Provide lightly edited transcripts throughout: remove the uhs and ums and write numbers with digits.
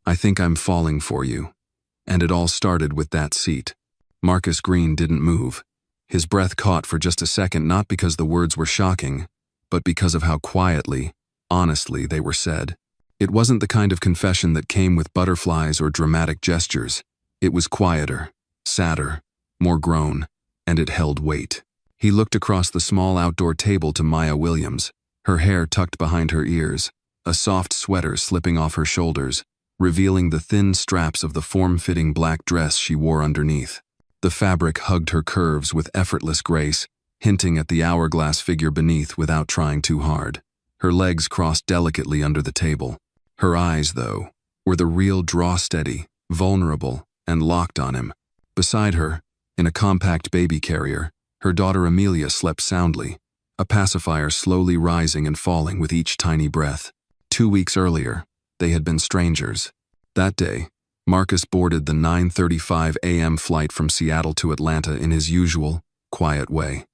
I think I'm falling for you. And it all started with that seat. Marcus Green didn't move. His breath caught for just a second, not because the words were shocking, but because of how quietly, honestly they were said. It wasn't the kind of confession that came with butterflies or dramatic gestures. It was quieter, sadder, more grown, and it held weight. He looked across the small outdoor table to Maya Williams, her hair tucked behind her ears, a soft sweater slipping off her shoulders, revealing the thin straps of the form-fitting black dress she wore underneath. The fabric hugged her curves with effortless grace, hinting at the hourglass figure beneath without trying too hard. Her legs crossed delicately under the table. Her eyes, though, were the real draw-steady, vulnerable, and locked on him. Beside her, in a compact baby carrier, her daughter Amelia slept soundly, a pacifier slowly rising and falling with each tiny breath. 2 weeks earlier, they had been strangers. That day, Marcus boarded the 9:35 a.m. flight from Seattle to Atlanta in his usual, quiet way.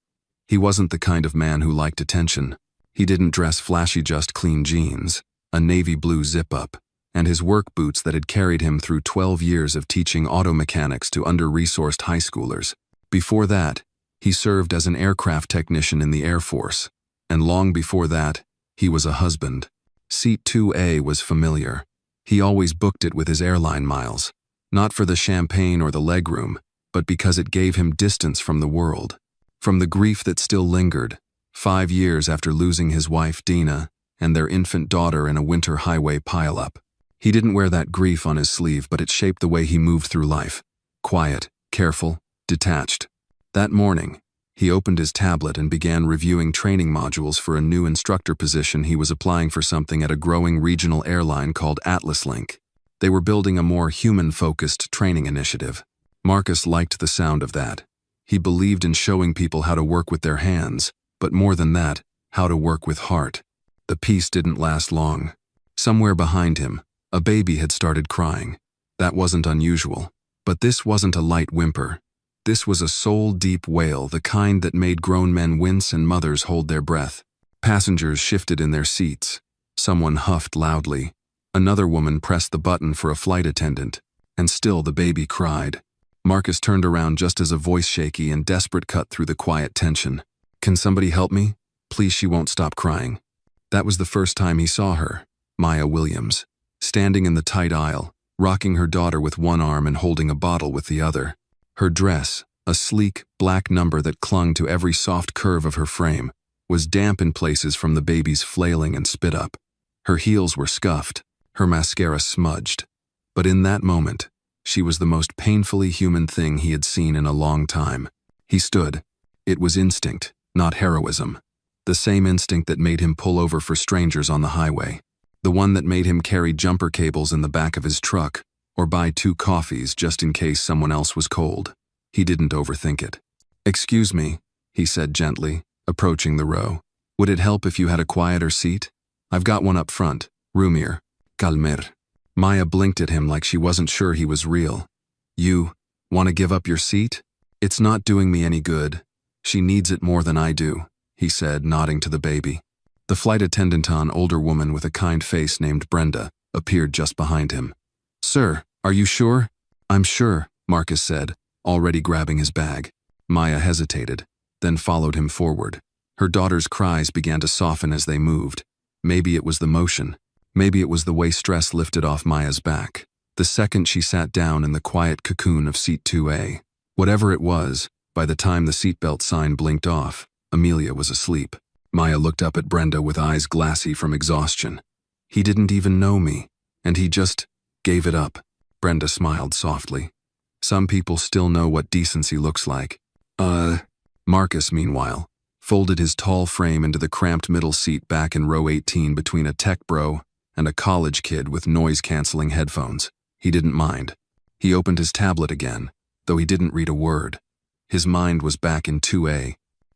He wasn't the kind of man who liked attention. He didn't dress flashy, just clean jeans, a navy blue zip-up, and his work boots that had carried him through 12 years of teaching auto mechanics to under-resourced high schoolers. Before that, he served as an aircraft technician in the Air Force, and long before that, he was a husband. Seat 2A was familiar. He always booked it with his airline miles, not for the champagne or the legroom, but because it gave him distance from the world, from the grief that still lingered, 5 years after losing his wife Dina and their infant daughter in a winter highway pileup. He didn't wear that grief on his sleeve, but it shaped the way he moved through life. Quiet, careful, detached. That morning, he opened his tablet and began reviewing training modules for a new instructor position. He was applying for something at a growing regional airline called AtlasLink. They were building a more human-focused training initiative. Marcus liked the sound of that. He believed in showing people how to work with their hands, but more than that, how to work with heart. The peace didn't last long. Somewhere behind him, a baby had started crying. That wasn't unusual. But this wasn't a light whimper. This was a soul-deep wail, the kind that made grown men wince and mothers hold their breath. Passengers shifted in their seats. Someone huffed loudly. Another woman pressed the button for a flight attendant, and still the baby cried. Marcus turned around just as a voice, shaky and desperate, cut through the quiet tension. "Can somebody help me? Please, she won't stop crying." That was the first time he saw her, Maya Williams, standing in the tight aisle, rocking her daughter with one arm and holding a bottle with the other. Her dress, a sleek, black number that clung to every soft curve of her frame, was damp in places from the baby's flailing and spit-up. Her heels were scuffed, her mascara smudged. But in that moment, she was the most painfully human thing he had seen in a long time. He stood. It was instinct, not heroism. The same instinct that made him pull over for strangers on the highway. The one that made him carry jumper cables in the back of his truck, or buy 2 coffees just in case someone else was cold. He didn't overthink it. "Excuse me," he said gently, approaching the row. "Would it help if you had a quieter seat? I've got one up front. Roomier. Calmer." Maya blinked at him like she wasn't sure he was real. "You want to give up your seat? It's not doing me any good. She needs it more than I do," he said, nodding to the baby. The flight attendant, an older woman with a kind face named Brenda, appeared just behind him. "Sir, are you sure?" "I'm sure," Marcus said, already grabbing his bag. Maya hesitated, then followed him forward. Her daughter's cries began to soften as they moved. Maybe it was the motion. Maybe it was the way stress lifted off Maya's back. The second she sat down in the quiet cocoon of seat 2A. Whatever it was, by the time the seatbelt sign blinked off, Amelia was asleep. Maya looked up at Brenda with eyes glassy from exhaustion. "He didn't even know me, and he just gave it up." Brenda smiled softly. "Some people still know what decency looks like." Marcus, meanwhile, folded his tall frame into the cramped middle seat back in row 18 between a tech bro and a college kid with noise-canceling headphones. He didn't mind. He opened his tablet again, though he didn't read a word. His mind was back in 2A,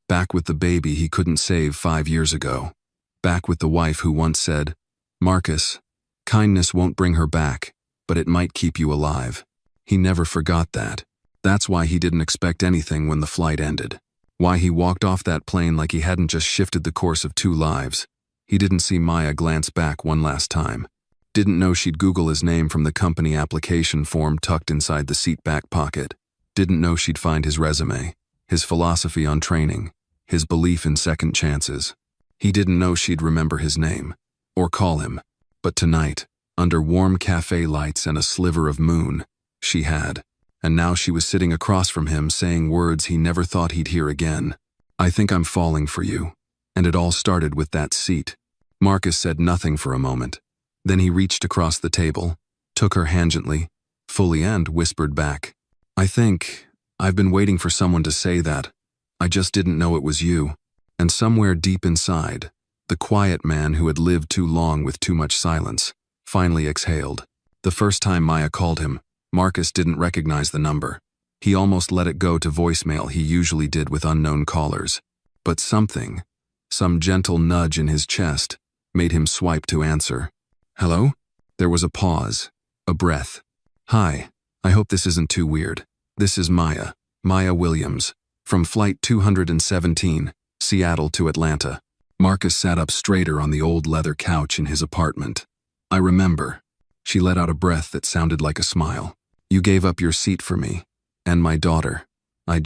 back with the baby he couldn't save 5 years ago, back with the wife who once said, "Marcus, kindness won't bring her back, but it might keep you alive." He never forgot that. That's why he didn't expect anything when the flight ended. Why he walked off that plane like he hadn't just shifted the course of 2 lives. He didn't see Maya glance back one last time. Didn't know she'd Google his name from the company application form tucked inside the seat back pocket. Didn't know she'd find his resume, his philosophy on training, his belief in second chances. He didn't know she'd remember his name, or call him. But tonight, under warm cafe lights and a sliver of moon, she had. And now she was sitting across from him saying words he never thought he'd hear again. "I think I'm falling for you." And it all started with that seat. Marcus said nothing for a moment. Then he reached across the table, took her hand gently, fully, and whispered back, I've been waiting for someone to say that. I just didn't know it was you." And somewhere deep inside, the quiet man who had lived too long with too much silence finally exhaled. The first time Maya called him, Marcus didn't recognize the number. He almost let it go to voicemail he usually did with unknown callers. But something, some gentle nudge in his chest, made him swipe to answer. "Hello?" There was a pause, a breath. "Hi, I hope this isn't too weird. This is Maya Williams, from Flight 217, Seattle to Atlanta." Marcus sat up straighter on the old leather couch in his apartment. "I remember." She let out a breath that sounded like a smile. "You gave up your seat for me, and my daughter. I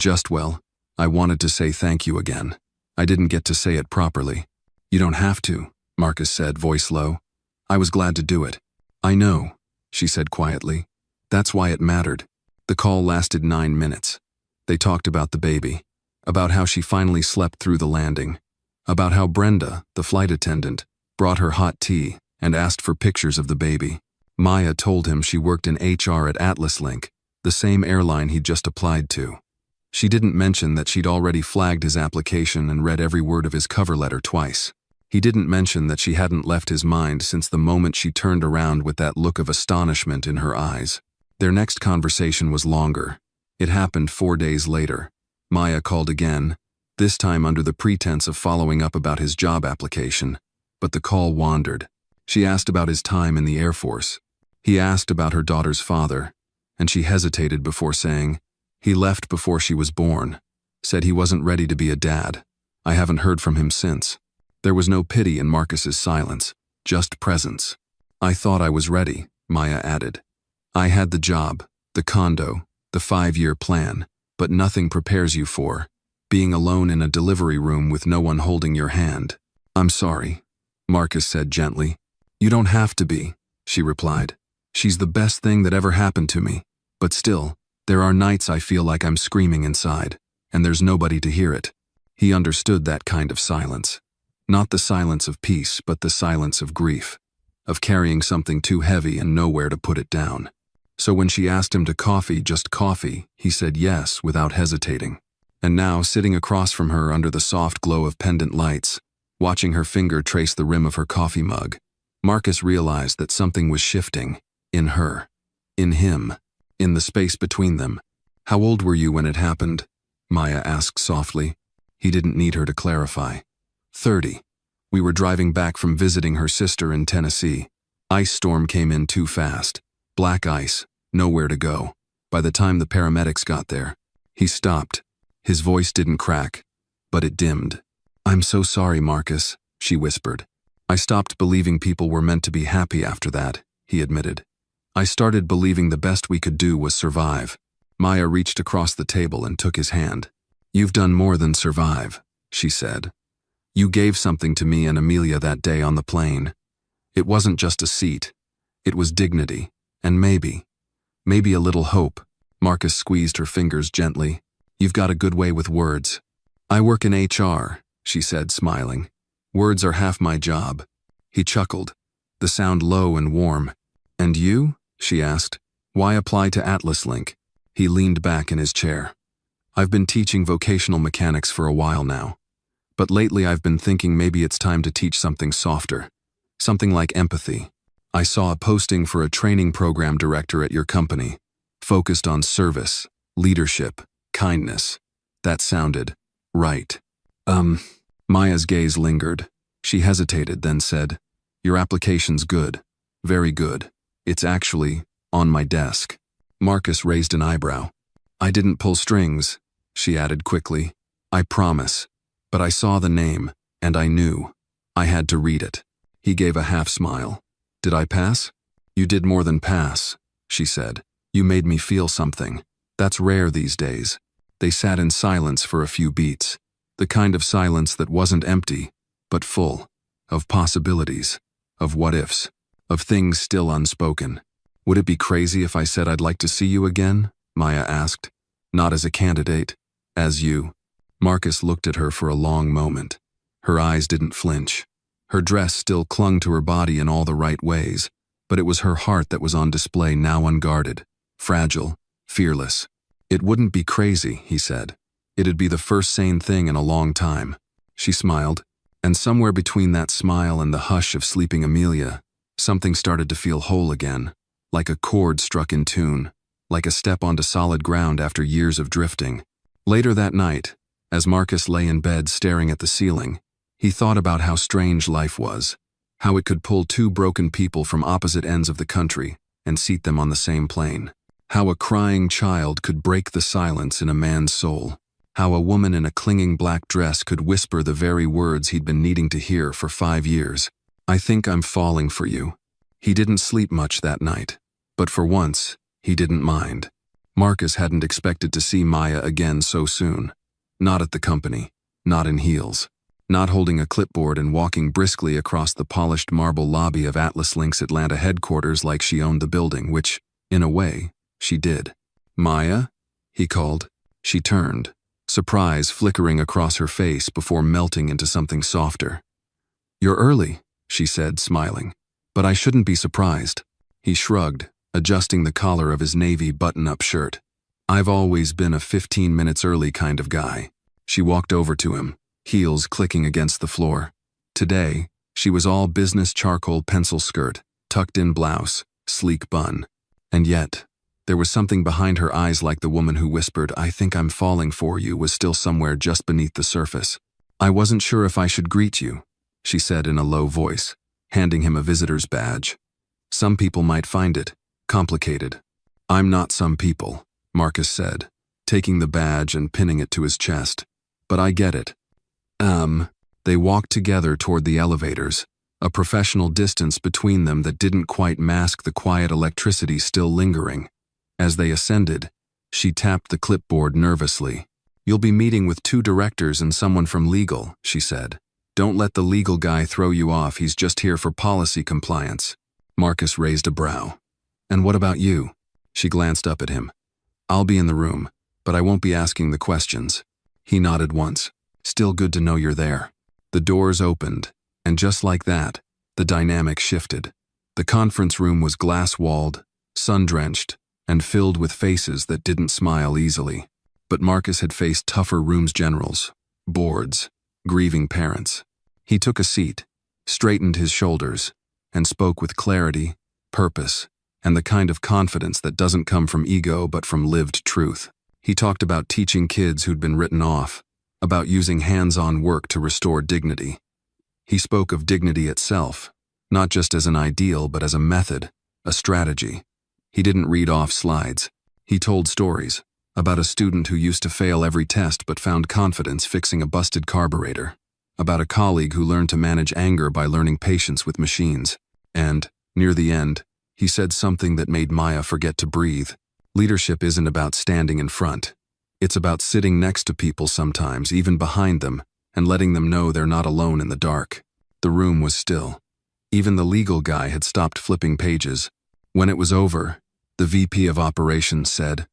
wanted to say thank you again. I didn't get to say it properly." "You don't have to," Marcus said, voice low. "I was glad to do it." "I know," she said quietly. "That's why it mattered." The call lasted 9 minutes. They talked about the baby, about how she finally slept through the landing, about how Brenda, the flight attendant, brought her hot tea and asked for pictures of the baby. Maya told him she worked in HR at HeartLesson, the same airline he'd just applied to. She didn't mention that she'd already flagged his application and read every word of his cover letter twice. He didn't mention that she hadn't left his mind since the moment she turned around with that look of astonishment in her eyes. Their next conversation was longer. It happened 4 days later. Maya called again, this time under the pretense of following up about his job application, but the call wandered. She asked about his time in the Air Force. He asked about her daughter's father, and she hesitated before saying, "He left before she was born. Said he wasn't ready to be a dad. I haven't heard from him since." There was no pity in Marcus's silence, just presence. "I thought I was ready," Maya added. "I had the job, the condo, the 5-year plan, but nothing prepares you for being alone in a delivery room with no one holding your hand." "I'm sorry," Marcus said gently. "You don't have to be," she replied. "She's the best thing that ever happened to me. But still, there are nights I feel like I'm screaming inside, and there's nobody to hear it." He understood that kind of silence. Not the silence of peace, but the silence of grief, of carrying something too heavy and nowhere to put it down. So when she asked him to just coffee, he said yes without hesitating. And now, sitting across from her under the soft glow of pendant lights, watching her finger trace the rim of her coffee mug, Marcus realized that something was shifting, in her, in him, in the space between them. "How old were you when it happened?" Maya asked softly. He didn't need her to clarify. 30. We were driving back from visiting her sister in Tennessee. Ice storm came in too fast. Black ice, nowhere to go. By the time the paramedics got there, he stopped. His voice didn't crack, but it dimmed. "I'm so sorry, Marcus," she whispered. "I stopped believing people were meant to be happy after that," he admitted. "I started believing the best we could do was survive." Maya reached across the table and took his hand. "You've done more than survive," she said. "You gave something to me and Amelia that day on the plane. It wasn't just a seat. It was dignity, and maybe a little hope." Marcus squeezed her fingers gently. "You've got a good way with words." "I work in HR," she said, smiling. "Words are half my job." He chuckled, the sound low and warm. "And you?" she asked. "Why apply to HeartLesson?" He leaned back in his chair. "I've been teaching vocational mechanics for a while now. But lately I've been thinking maybe it's time to teach something softer, something like empathy. I saw a posting for a training program director at your company, focused on service, leadership, kindness. That sounded right." Maya's gaze lingered. She hesitated, then said, "Your application's good, very good. It's actually on my desk." Marcus raised an eyebrow. "I didn't pull strings," she added quickly. "I promise. But I saw the name, and I knew. I had to read it." He gave a half smile. "Did I pass?" You did more than pass, she said. You made me feel something. That's rare these days. They sat in silence for a few beats, the kind of silence that wasn't empty, but full, of possibilities, of what-ifs, of things still unspoken. Would it be crazy if I said I'd like to see you again? Maya asked. Not as a candidate, as you. Marcus looked at her for a long moment. Her eyes didn't flinch. Her dress still clung to her body in all the right ways, but it was her heart that was on display now, unguarded, fragile, fearless. It wouldn't be crazy, he said. It'd be the first sane thing in a long time. She smiled, and somewhere between that smile and the hush of sleeping Amelia, something started to feel whole again, like a chord struck in tune, like a step onto solid ground after years of drifting. Later that night, as Marcus lay in bed staring at the ceiling, he thought about how strange life was, how it could pull two broken people from opposite ends of the country and seat them on the same plane, how a crying child could break the silence in a man's soul, how a woman in a clinging black dress could whisper the very words he'd been needing to hear for 5 years. I think I'm falling for you. He didn't sleep much that night, but for once, he didn't mind. Marcus hadn't expected to see Maya again so soon. Not at the company, not in heels, not holding a clipboard and walking briskly across the polished marble lobby of Atlas Link's Atlanta headquarters like she owned the building, which, in a way, she did. Maya? He called. She turned, surprise flickering across her face before melting into something softer. You're early, she said, smiling. But I shouldn't be surprised. He shrugged, adjusting the collar of his navy button-up shirt. I've always been a 15 minutes early kind of guy. She walked over to him, heels clicking against the floor. Today, she was all business charcoal pencil skirt, tucked-in blouse, sleek bun. And yet, there was something behind her eyes, like the woman who whispered, I think I'm falling for you, was still somewhere just beneath the surface. I wasn't sure if I should greet you, she said in a low voice, handing him a visitor's badge. Some people might find it complicated. I'm not some people, Marcus said, taking the badge and pinning it to his chest. But I get it. They walked together toward the elevators, a professional distance between them that didn't quite mask the quiet electricity still lingering. As they ascended, she tapped the clipboard nervously. You'll be meeting with 2 directors and someone from legal, she said. Don't let the legal guy throw you off, he's just here for policy compliance. Marcus raised a brow. And what about you? She glanced up at him. I'll be in the room, but I won't be asking the questions. He nodded once. Still good to know you're there. The doors opened, and just like that, the dynamic shifted. The conference room was glass-walled, sun-drenched, and filled with faces that didn't smile easily. But Marcus had faced tougher rooms generals, boards, grieving parents. He took a seat, straightened his shoulders, and spoke with clarity, purpose, and the kind of confidence that doesn't come from ego but from lived truth. He talked about teaching kids who'd been written off, about using hands-on work to restore dignity. He spoke of dignity itself, not just as an ideal but as a method, a strategy. He didn't read off slides. He told stories about a student who used to fail every test but found confidence fixing a busted carburetor, about a colleague who learned to manage anger by learning patience with machines. And, near the end, he said something that made Maya forget to breathe. Leadership isn't about standing in front. It's about sitting next to people sometimes, even behind them, and letting them know they're not alone in the dark. The room was still. Even the legal guy had stopped flipping pages. When it was over, the VP of Operations said,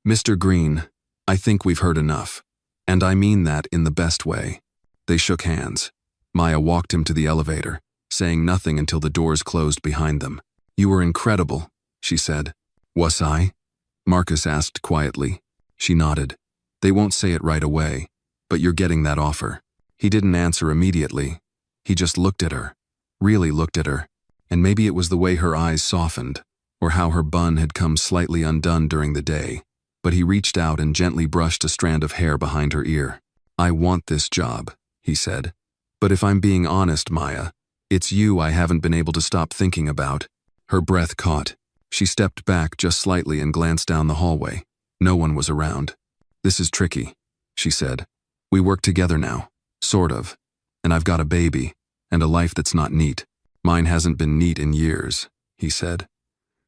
Mr. Green, I think we've heard enough. And I mean that in the best way. They shook hands. Maya walked him to the elevator, saying nothing until the doors closed behind them. You were incredible, she said. Was I? Marcus asked quietly. She nodded. They won't say it right away, but you're getting that offer. He didn't answer immediately. He just looked at her, really looked at her, and maybe it was the way her eyes softened, or how her bun had come slightly undone during the day, but he reached out and gently brushed a strand of hair behind her ear. I want this job, he said. But if I'm being honest, Maya, it's you I haven't been able to stop thinking about. Her breath caught. She stepped back just slightly and glanced down the hallway. No one was around. This is tricky, she said. We work together now, sort of. And I've got a baby, and a life that's not neat. Mine hasn't been neat in years. he said.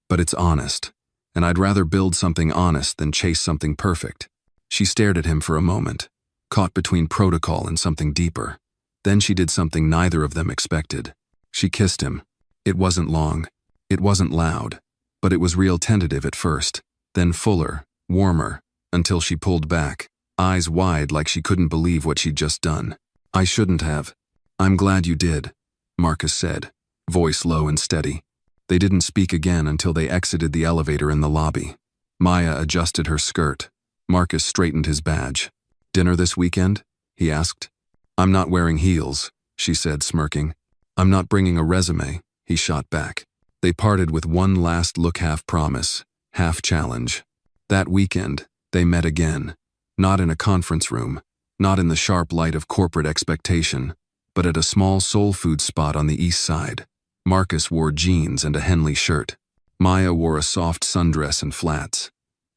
But it's honest, and I'd rather build something honest than chase something perfect. She stared at him for a moment, caught between protocol and something deeper. Then she did something neither of them expected. She kissed him. It wasn't long. It wasn't loud, but it was real tentative at first, then fuller, warmer, until she pulled back, eyes wide like she couldn't believe what she'd just done. I shouldn't have. I'm glad you did, Marcus said, voice low and steady. They didn't speak again until they exited the elevator in the lobby. Maya adjusted her skirt. Marcus straightened his badge. Dinner this weekend? He asked. I'm not wearing heels, she said, smirking. I'm not bringing a resume, he shot back. They parted with one last look, half promise, half challenge. That weekend, they met again. Not in a conference room, not in the sharp light of corporate expectation, but at a small soul food spot on the east side. Marcus wore jeans and a Henley shirt. Maya wore a soft sundress and flats.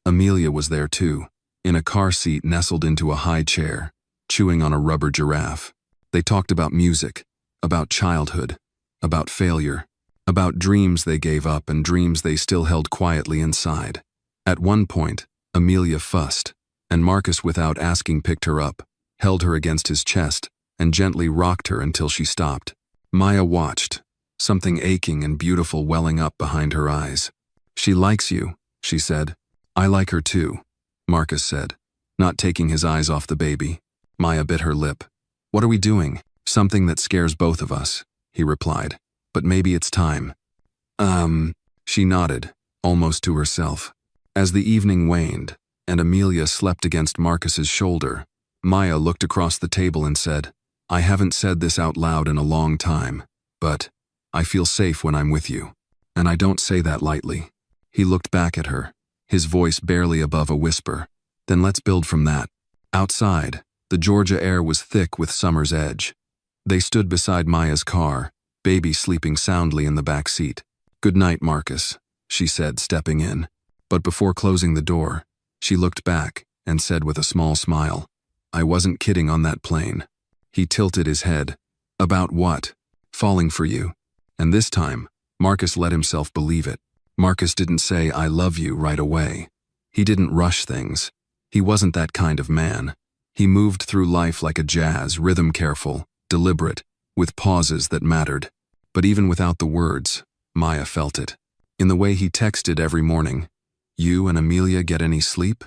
Amelia was there too, in a car seat nestled into a high chair, chewing on a rubber giraffe. They talked about music, about childhood, about failure, about dreams they gave up and dreams they still held quietly inside. At one point, Amelia fussed, and Marcus, without asking, picked her up, held her against his chest, and gently rocked her until she stopped. Maya watched, something aching and beautiful welling up behind her eyes. She likes you, she said. I like her too, Marcus said, not taking his eyes off the baby. Maya bit her lip. What are we doing? Something that scares both of us, he replied. But maybe it's time. She nodded, almost to herself. As the evening waned, and Amelia slept against Marcus's shoulder, Maya looked across the table and said, I haven't said this out loud in a long time, but I feel safe when I'm with you. And I don't say that lightly. He looked back at her, his voice barely above a whisper. Then let's build from that. Outside, the Georgia air was thick with summer's edge. They stood beside Maya's car, baby sleeping soundly in the back seat. Good night, Marcus, she said, stepping in. But before closing the door, she looked back and said with a small smile, I wasn't kidding on that plane. He tilted his head. About what? Falling for you. And this time, Marcus let himself believe it. Marcus didn't say, I love you right away. He didn't rush things. He wasn't that kind of man. He moved through life like a jazz, rhythm careful, deliberate, with pauses that mattered. But even without the words, Maya felt it. In the way he texted every morning, You and Amelia get any sleep?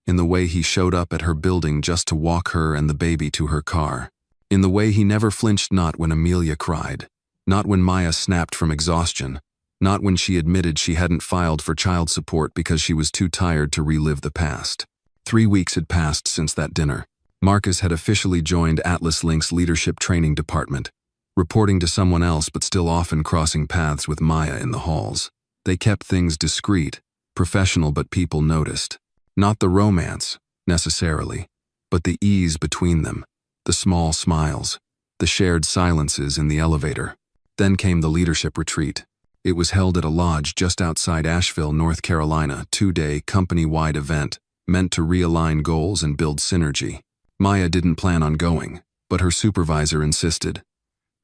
In the way he showed up at her building just to walk her and the baby to her car. In the way he never flinched, not when Amelia cried, not when Maya snapped from exhaustion, not when she admitted she hadn't filed for child support because she was too tired to relive the past. 3 weeks had passed since that dinner. Marcus had officially joined Atlas Link's leadership training department, reporting to someone else but still often crossing paths with Maya in the halls. They kept things discreet, professional, but people noticed. Not the romance, necessarily, but the ease between them, the small smiles, the shared silences in the elevator. Then came the leadership retreat. It was held at a lodge just outside Asheville, North Carolina, 2-day company-wide event meant to realign goals and build synergy. Maya didn't plan on going, but her supervisor insisted.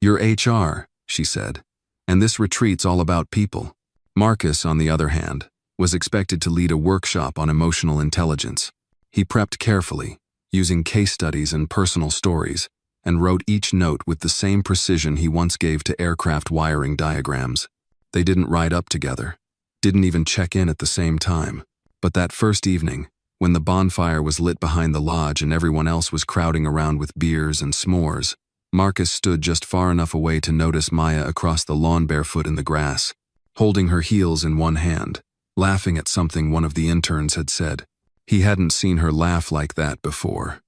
You're HR, she said, and this retreat's all about people. Marcus, on the other hand, was expected to lead a workshop on emotional intelligence. He prepped carefully, using case studies and personal stories, and wrote each note with the same precision he once gave to aircraft wiring diagrams. They didn't ride up together, didn't even check in at the same time. But that first evening, when the bonfire was lit behind the lodge and everyone else was crowding around with beers and s'mores, Marcus stood just far enough away to notice Maya across the lawn barefoot in the grass, holding her heels in one hand, laughing at something one of the interns had said. He hadn't seen her laugh like that before.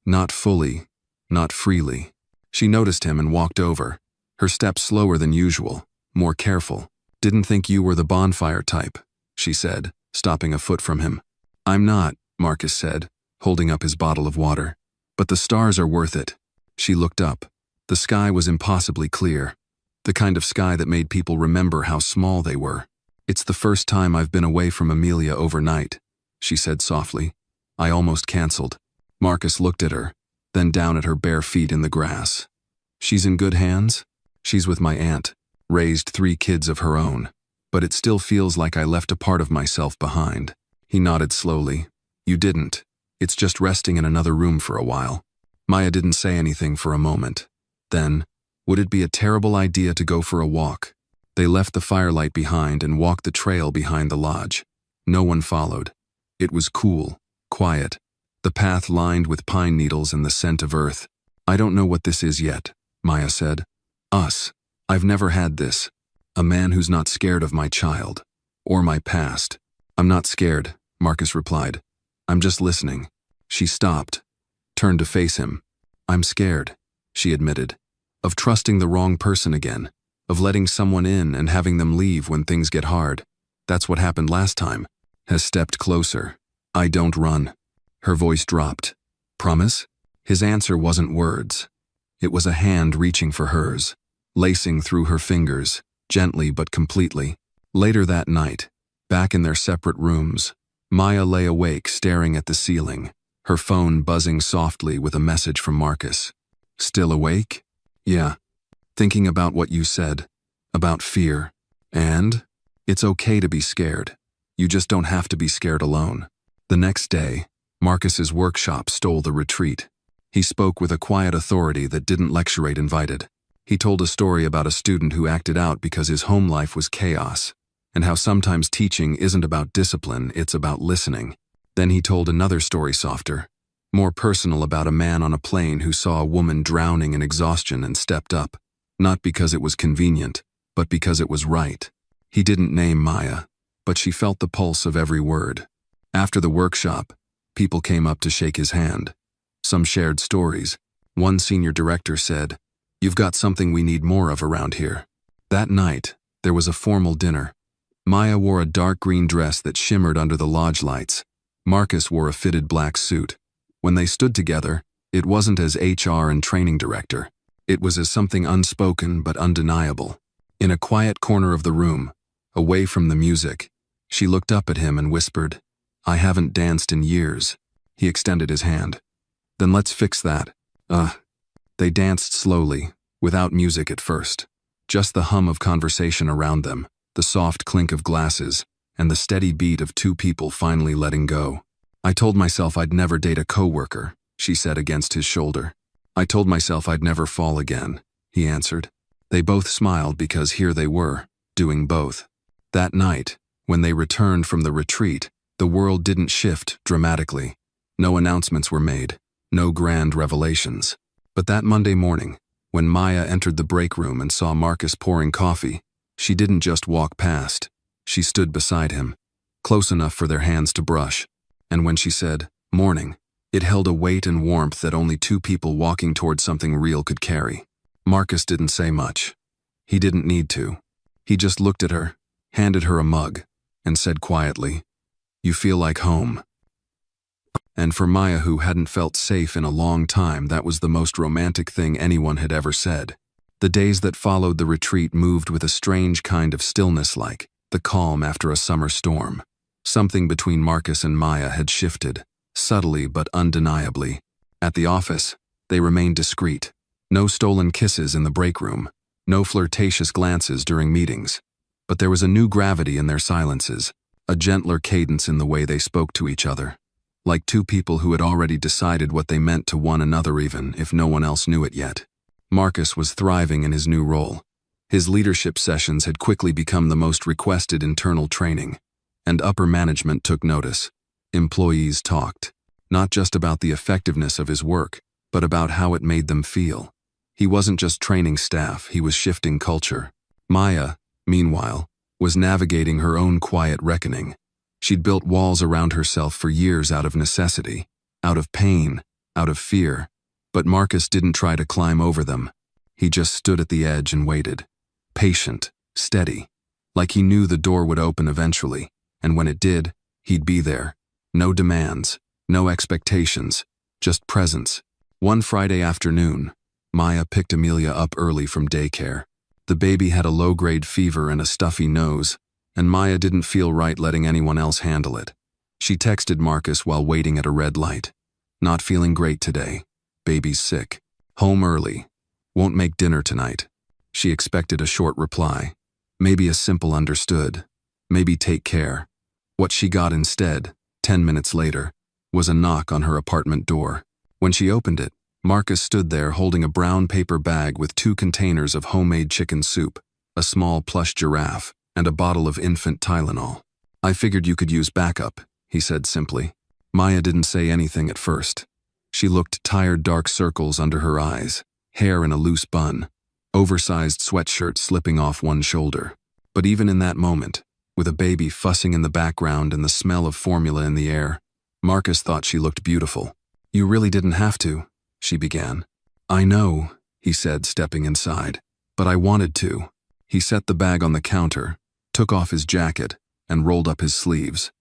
Not fully, not freely. She noticed him and walked over, her steps slower than usual, more careful. Didn't think you were the bonfire type, she said, stopping a foot from him. I'm not, Marcus said, holding up his bottle of water. But the stars are worth it. She looked up. The sky was impossibly clear, the kind of sky that made people remember how small they were. It's the first time I've been away from Amelia overnight, she said softly. I almost canceled. Marcus looked at her, then down at her bare feet in the grass. She's in good hands? She's with my aunt, raised 3 kids of her own. but it still feels like I left a part of myself behind." He nodded slowly. "You didn't. It's just resting in another room for a while." Maya didn't say anything for a moment. Then, would it be a terrible idea to go for a walk? They left the firelight behind and walked the trail behind the lodge. No one followed. It was cool, quiet, the path lined with pine needles and the scent of earth. "I don't know what this is yet," Maya said. "Us. I've never had this. A man who's not scared of my child. Or my past." "I'm not scared," Marcus replied. "I'm just listening." She stopped, turned to face him. "I'm scared," she admitted, "of trusting the wrong person again, of letting someone in and having them leave when things get hard. That's what happened last time." Has stepped closer. "I don't run." Her voice dropped. "Promise?" His answer wasn't words. It was a hand reaching for hers, lacing through her fingers, gently but completely. Later that night, back in their separate rooms, Maya lay awake staring at the ceiling, her phone buzzing softly with a message from Marcus. "Still awake?" "Yeah. Thinking about what you said. About fear. And? It's okay to be scared. You just don't have to be scared alone." The next day, Marcus's workshop stole the retreat. He spoke with a quiet authority that didn't lecturate invited. He told a story about a student who acted out because his home life was chaos, and how sometimes teaching isn't about discipline, it's about listening. Then he told another story softer, more personal, about a man on a plane who saw a woman drowning in exhaustion and stepped up, not because it was convenient, but because it was right. He didn't name Maya, but she felt the pulse of every word. After the workshop, people came up to shake his hand. Some shared stories. One senior director said, "You've got something we need more of around here." That night, there was a formal dinner. Maya wore a dark green dress that shimmered under the lodge lights. Marcus wore a fitted black suit. When they stood together, it wasn't as HR and training director. It was as something unspoken but undeniable. In a quiet corner of the room, away from the music, she looked up at him and whispered, "I haven't danced in years." He extended his hand. "Then let's fix that." They danced slowly, without music at first. Just the hum of conversation around them, the soft clink of glasses, and the steady beat of two people finally letting go. "I told myself I'd never date a coworker," she said against his shoulder. "I told myself I'd never fall again," he answered. They both smiled because here they were, doing both. That night, when they returned from the retreat, the world didn't shift dramatically. No announcements were made, no grand revelations. But that Monday morning, when Maya entered the break room and saw Marcus pouring coffee, she didn't just walk past. She stood beside him, close enough for their hands to brush. And when she said, "Morning," it held a weight and warmth that only two people walking toward something real could carry. Marcus didn't say much. He didn't need to. He just looked at her, handed her a mug, and said quietly, "You feel like home." And for Maya, who hadn't felt safe in a long time, that was the most romantic thing anyone had ever said. The days that followed the retreat moved with a strange kind of stillness, like the calm after a summer storm. Something between Marcus and Maya had shifted, subtly but undeniably. At the office, they remained discreet. No stolen kisses in the break room, no flirtatious glances during meetings. But there was a new gravity in their silences, a gentler cadence in the way they spoke to each other. Like two people who had already decided what they meant to one another, even if no one else knew it yet. Marcus was thriving in his new role. His leadership sessions had quickly become the most requested internal training, and upper management took notice. Employees talked, not just about the effectiveness of his work, but about how it made them feel. He wasn't just training staff, he was shifting culture. Maya, meanwhile, was navigating her own quiet reckoning. She'd built walls around herself for years out of necessity, out of pain, out of fear. But Marcus didn't try to climb over them. He just stood at the edge and waited. Patient, steady, like he knew the door would open eventually, and when it did, he'd be there. No demands, no expectations, just presence. One Friday afternoon, Maya picked Amelia up early from daycare. The baby had a low-grade fever and a stuffy nose, and Maya didn't feel right letting anyone else handle it. She texted Marcus while waiting at a red light. "Not feeling great today. Baby's sick. Home early. Won't make dinner tonight." She expected a short reply. Maybe a simple understood. Maybe take care. What she got instead, 10 minutes later, was a knock on her apartment door. When she opened it, Marcus stood there holding a brown paper bag with 2 containers of homemade chicken soup, a small plush giraffe, and a bottle of infant Tylenol. "I figured you could use backup," he said simply. Maya didn't say anything at first. She looked tired, dark circles under her eyes, hair in a loose bun, oversized sweatshirt slipping off one shoulder. But even in that moment, with a baby fussing in the background and the smell of formula in the air, Marcus thought she looked beautiful. "You really didn't have to," she began. "I know," he said, stepping inside, "but I wanted to." He set the bag on the counter, took off his jacket, and rolled up his sleeves.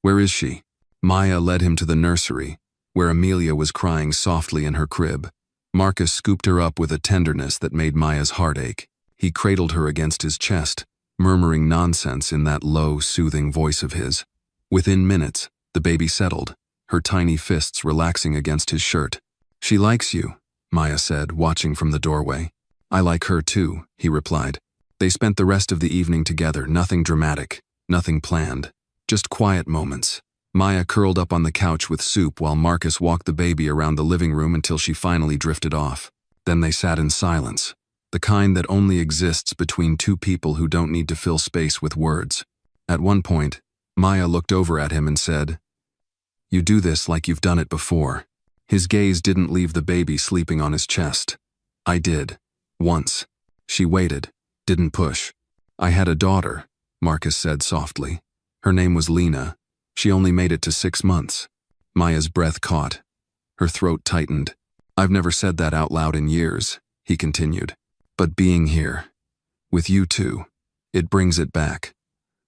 "Where is she?" Maya led him to the nursery, where Amelia was crying softly in her crib. Marcus scooped her up with a tenderness that made Maya's heart ache. He cradled her against his chest, murmuring nonsense in that low, soothing voice of his. Within minutes, the baby settled, her tiny fists relaxing against his shirt. "She likes you," Maya said, watching from the doorway. "I like her too," he replied. They spent the rest of the evening together, nothing dramatic, nothing planned, just quiet moments. Maya curled up on the couch with soup while Marcus walked the baby around the living room until she finally drifted off. Then they sat in silence, the kind that only exists between 2 people who don't need to fill space with words. At one point, Maya looked over at him and said, "You do this like you've done it before." His gaze didn't leave the baby sleeping on his chest. "I did. Once." She waited, didn't push. "I had a daughter," Marcus said softly. "Her name was Lena. She only made it to 6 months." Maya's breath caught. Her throat tightened. "I've never said that out loud in years," he continued. "But being here, with you two, it brings it back.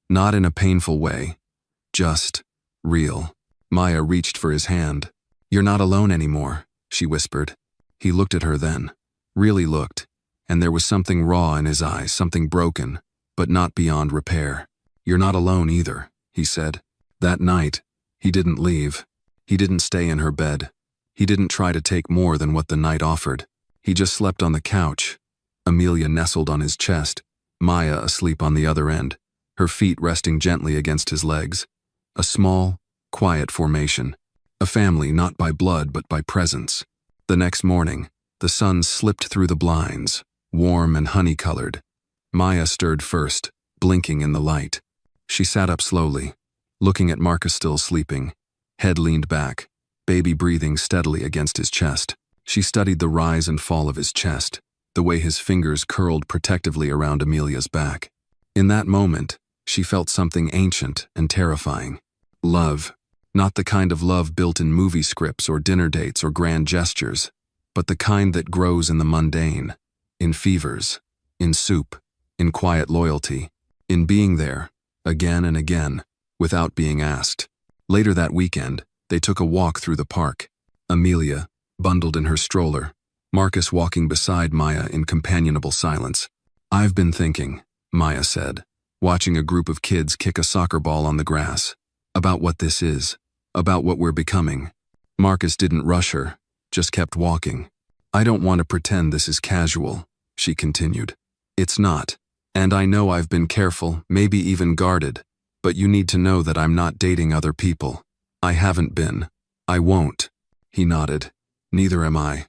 Not in a painful way, just real." Maya reached for his hand. "You're not alone anymore," she whispered. He looked at her then, really looked, and there was something raw in his eyes, something broken, but not beyond repair. "You're not alone either," he said. That night, he didn't leave. He didn't stay in her bed. He didn't try to take more than what the night offered. He just slept on the couch, Amelia nestled on his chest, Maya asleep on the other end, her feet resting gently against his legs. A small, quiet formation. A family not by blood but by presence. The next morning, the sun slipped through the blinds, warm and honey-colored. Maya stirred first, blinking in the light. She sat up slowly, looking at Marcus still sleeping, head leaned back, baby breathing steadily against his chest. She studied the rise and fall of his chest, the way his fingers curled protectively around Amelia's back. In that moment, she felt something ancient and terrifying. Love. Not the kind of love built in movie scripts or dinner dates or grand gestures, but the kind that grows in the mundane, in fevers, in soup, in quiet loyalty, in being there, again and again, without being asked. Later that weekend, they took a walk through the park. Amelia, bundled in her stroller, Marcus walking beside Maya in companionable silence. "I've been thinking," Maya said, watching a group of kids kick a soccer ball on the grass, "about what this is, about what we're becoming." Marcus didn't rush her, just kept walking. "I don't want to pretend this is casual," she continued. "It's not. And I know I've been careful, maybe even guarded, but you need to know that I'm not dating other people. I haven't been. I won't." He nodded. "Neither am I."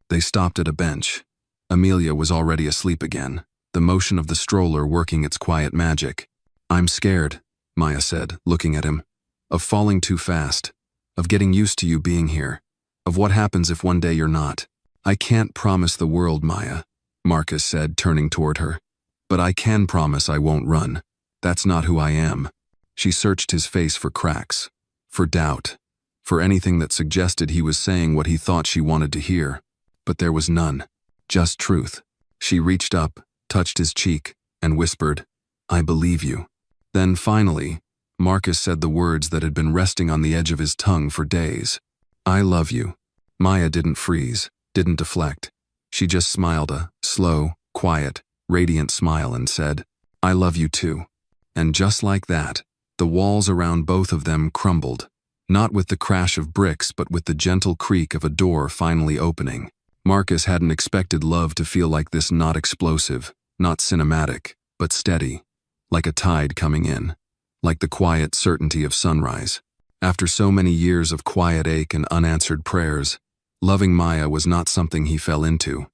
They stopped at a bench. Amelia was already asleep again, the motion of the stroller working its quiet magic. "I'm scared," Maya said, looking at him, "of falling too fast, of getting used to you being here, of what happens if one day you're not." "I can't promise the world, Maya," Marcus said, turning toward her. "But I can promise I won't run. That's not who I am." She searched his face for cracks, for doubt, for anything that suggested he was saying what he thought she wanted to hear. But there was none, just truth. She reached up, touched his cheek, and whispered, "I believe you." Then finally, Marcus said the words that had been resting on the edge of his tongue for days. "I love you." Maya didn't freeze, didn't deflect. She just smiled a slow, quiet, radiant smile and said, "I love you too." And just like that, the walls around both of them crumbled, not with the crash of bricks but with the gentle creak of a door finally opening. Marcus hadn't expected love to feel like this, not explosive, not cinematic, but steady, like a tide coming in, like the quiet certainty of sunrise. After so many years of quiet ache and unanswered prayers, loving Maya was not something he fell into.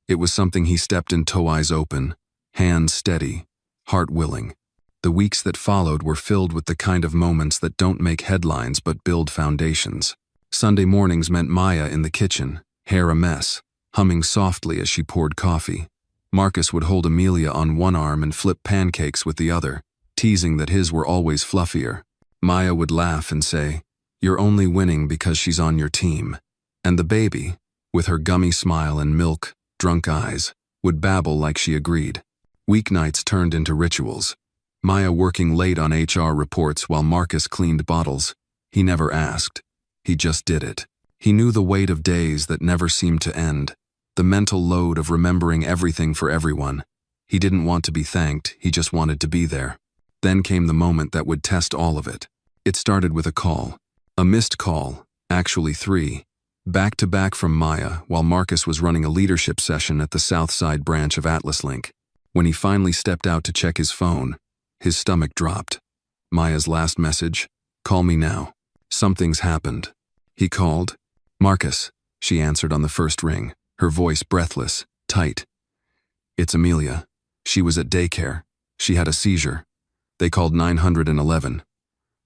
It was something he stepped in, toe eyes open, hands steady, heart willing. The weeks that followed were filled with the kind of moments that don't make headlines but build foundations. Sunday mornings meant Maya in the kitchen, hair a mess, humming softly as she poured coffee. Marcus would hold Amelia on one arm and flip pancakes with the other, teasing that his were always fluffier. Maya would laugh and say, "You're only winning because she's on your team." And the baby, with her gummy smile and milk-drunk eyes, would babble like she agreed. Weeknights turned into rituals. Maya working late on HR reports while Marcus cleaned bottles. He never asked. He just did it. He knew the weight of days that never seemed to end, the mental load of remembering everything for everyone. He didn't want to be thanked, he just wanted to be there. Then came the moment that would test all of it. It started with a call. A missed call, actually 3, back-to-back from Maya while Marcus was running a leadership session at the Southside branch of AtlasLink. When he finally stepped out to check his phone, his stomach dropped. Maya's last message, "Call me now. Something's happened." He called. "Marcus," she answered on the first ring, her voice breathless, tight. "It's Amelia. She was at daycare. She had a seizure. They called 911.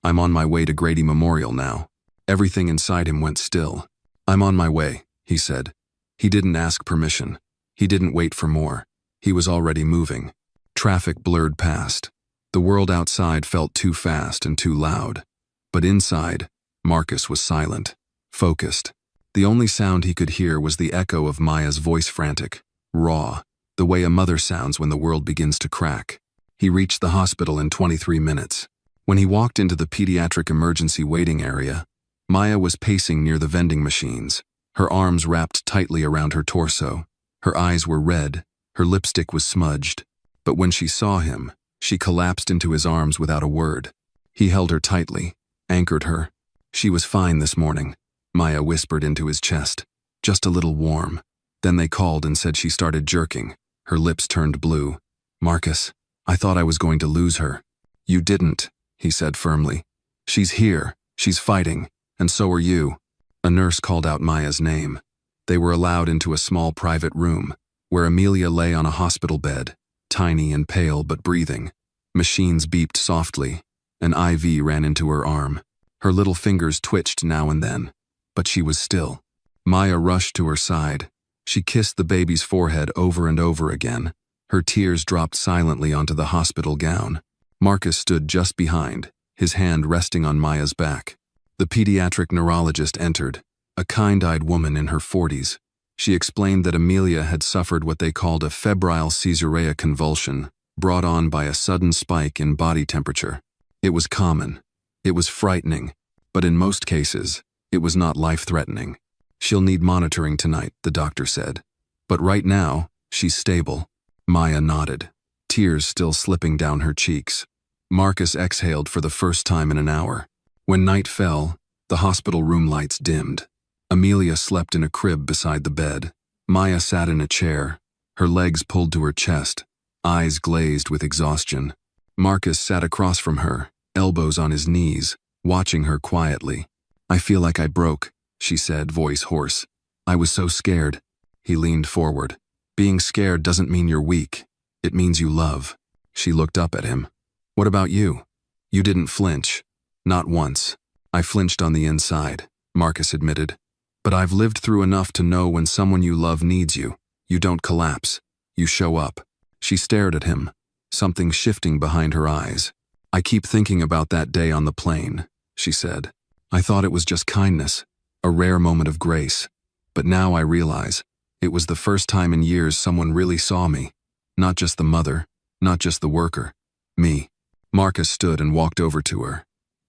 I'm on my way to Grady Memorial now." Everything inside him went still. "I'm on my way," he said. He didn't ask permission. He didn't wait for more. He was already moving. Traffic blurred past. The world outside felt too fast and too loud. But inside, Marcus was silent, focused. The only sound he could hear was the echo of Maya's voice, frantic, raw, the way a mother sounds when the world begins to crack. He reached the hospital in 23 minutes. When he walked into the pediatric emergency waiting area, Maya was pacing near the vending machines, her arms wrapped tightly around her torso. Her eyes were red, her lipstick was smudged. But when she saw him, she collapsed into his arms without a word. He held her tightly, anchored her. "She was fine this morning," Maya whispered into his chest. "Just a little warm." Then they called and said she started jerking. Her lips turned blue. "Marcus, I thought I was going to lose her." "You didn't," he said firmly. "She's here, she's fighting, and so are you." A nurse called out Maya's name. They were allowed into a small private room, where Amelia lay on a hospital bed, tiny and pale but breathing. Machines beeped softly. An IV ran into her arm. Her little fingers twitched now and then, but she was still. Maya rushed to her side. She kissed the baby's forehead over and over again. Her tears dropped silently onto the hospital gown. Marcus stood just behind, his hand resting on Maya's back. The pediatric neurologist entered, a kind-eyed woman in her 40s. She explained that Amelia had suffered what they called a febrile caesurea convulsion, brought on by a sudden spike in body temperature. It was common. It was frightening. But in most cases, it was not life-threatening. "She'll need monitoring tonight," the doctor said. "But right now, she's stable." Maya nodded, tears still slipping down her cheeks. Marcus exhaled for the first time in an hour. When night fell, the hospital room lights dimmed. Amelia slept in a crib beside the bed. Maya sat in a chair, her legs pulled to her chest, eyes glazed with exhaustion. Marcus sat across from her, elbows on his knees, watching her quietly. "I feel like I broke," she said, voice hoarse. "I was so scared." He leaned forward. "Being scared doesn't mean you're weak. It means you love." She looked up at him. "What about you?" "You didn't flinch." "Not once." "I flinched on the inside," Marcus admitted. "But I've lived through enough to know when someone you love needs you, you don't collapse. You show up." She stared at him, something shifting behind her eyes. "I keep thinking about that day on the plane," she said. "I thought it was just kindness, a rare moment of grace. But now I realize, it was the first time in years someone really saw me. Not just the mother, not just the worker. Me." Marcus stood and walked over to her.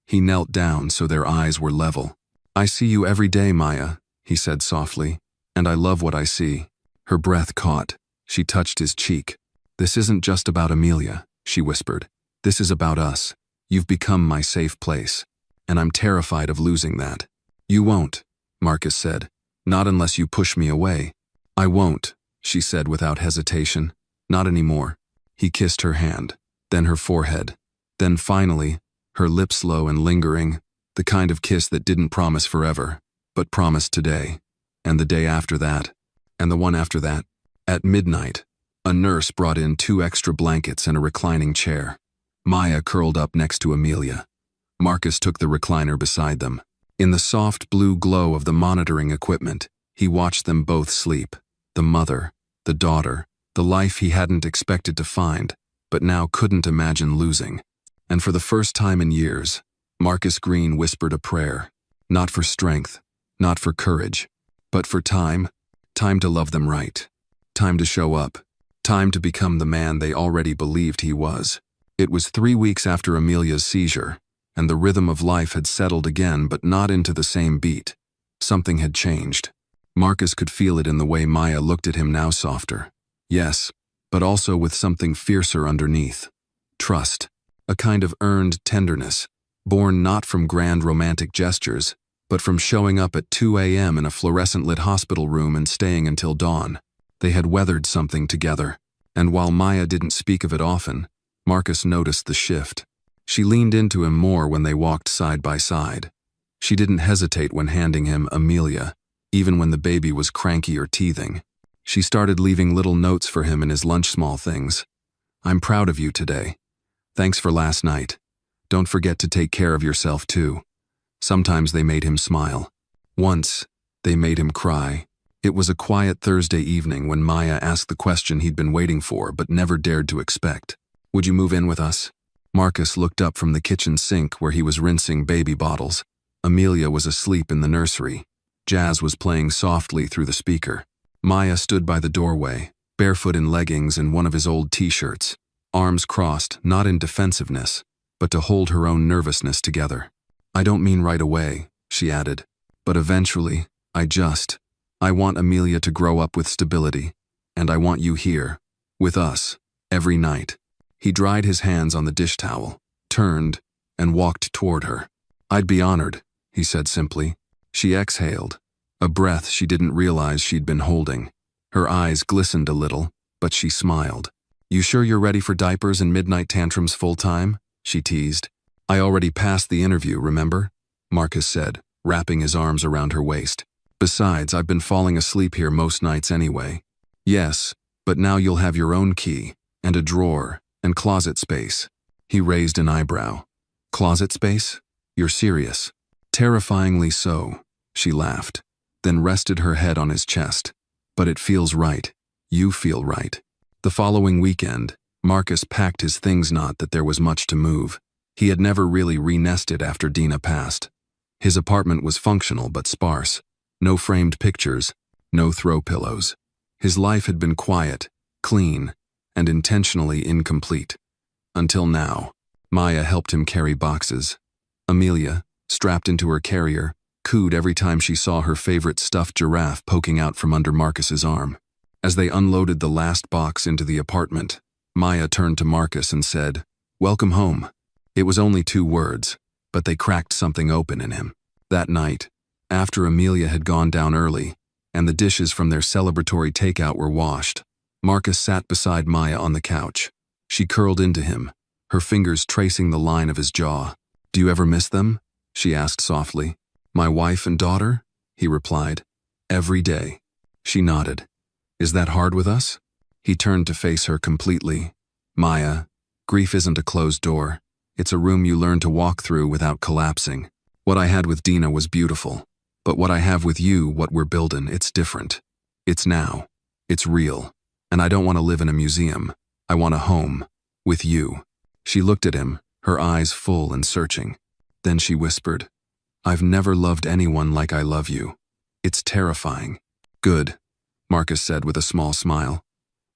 He knelt down so their eyes were level. "I see you every day, Maya," he said softly, "and I love what I see." Her breath caught. She touched his cheek. "This isn't just about Amelia," she whispered. "This is about us. You've become my safe place. And I'm terrified of losing that." "You won't," Marcus said. "Not unless you push me away." "I won't," she said without hesitation. "Not anymore. He kissed her hand, then her forehead, then finally, her lips slow and lingering, the kind of kiss that didn't promise forever, but promised today, and the day after that, and the one after that. At midnight, a nurse brought in 2 extra blankets and a reclining chair. Maya curled up next to Amelia. Marcus took the recliner beside them. In the soft blue glow of the monitoring equipment, he watched them both sleep. The mother, the daughter, the life he hadn't expected to find, but now couldn't imagine losing. And for the first time in years, Marcus Green whispered a prayer. Not for strength, not for courage, but for time. Time to love them right. Time to show up. Time to become the man they already believed he was. It was 3 weeks after Amelia's seizure, and the rhythm of life had settled again, but not into the same beat. Something had changed. Marcus could feel it in the way Maya looked at him now, softer. Yes, but also with something fiercer underneath. Trust. A kind of earned tenderness, born not from grand romantic gestures, but from showing up at 2 a.m. in a fluorescent-lit hospital room and staying until dawn. They had weathered something together, and while Maya didn't speak of it often, Marcus noticed the shift. She leaned into him more when they walked side by side. She didn't hesitate when handing him Amelia, even when the baby was cranky or teething. She started leaving little notes for him in his lunch, small things. I'm proud of you today. Thanks for last night. Don't forget to take care of yourself too. Sometimes they made him smile. Once, they made him cry. It was a quiet Thursday evening when Maya asked the question he'd been waiting for but never dared to expect. Would you move in with us? Marcus looked up from the kitchen sink where he was rinsing baby bottles. Amelia was asleep in the nursery. Jazz was playing softly through the speaker. Maya stood by the doorway, barefoot in leggings and one of his old t-shirts, arms crossed, not in defensiveness, but to hold her own nervousness together. I don't mean right away, she added, but eventually, I want Amelia to grow up with stability, and I want you here, with us, every night. He dried his hands on the dish towel, turned, and walked toward her. I'd be honored, he said simply. She exhaled, a breath she didn't realize she'd been holding. Her eyes glistened a little, but she smiled. You sure you're ready for diapers and midnight tantrums full time? She teased. I already passed the interview, remember? Marcus said, wrapping his arms around her waist. Besides, I've been falling asleep here most nights anyway. Yes, but now you'll have your own key, and a drawer, and closet space. He raised an eyebrow. Closet space? You're serious? Terrifyingly so, she laughed, then rested her head on his chest. But it feels right. You feel right. The following weekend, Marcus packed his things, not that there was much to move. He had never really re-nested after Dina passed. His apartment was functional but sparse. No framed pictures, no throw pillows. His life had been quiet, clean, and intentionally incomplete. Until now, Maya helped him carry boxes. Amelia, strapped into her carrier, cooed every time she saw her favorite stuffed giraffe poking out from under Marcus's arm. As they unloaded the last box into the apartment, Maya turned to Marcus and said, "Welcome home." It was only 2 words, but they cracked something open in him. That night, after Amelia had gone down early, and the dishes from their celebratory takeout were washed, Marcus sat beside Maya on the couch. She curled into him, her fingers tracing the line of his jaw. Do you ever miss them? She asked softly. My wife and daughter? He replied. Every day. She nodded. Is that hard with us? He turned to face her completely. Maya, grief isn't a closed door. It's a room you learn to walk through without collapsing. What I had with Dina was beautiful. But what I have with you, what we're building, it's different. It's now. It's real. And I don't want to live in a museum. I want a home. With you. She looked at him, her eyes full and searching. Then she whispered, I've never loved anyone like I love you. It's terrifying. Good, Marcus said with a small smile.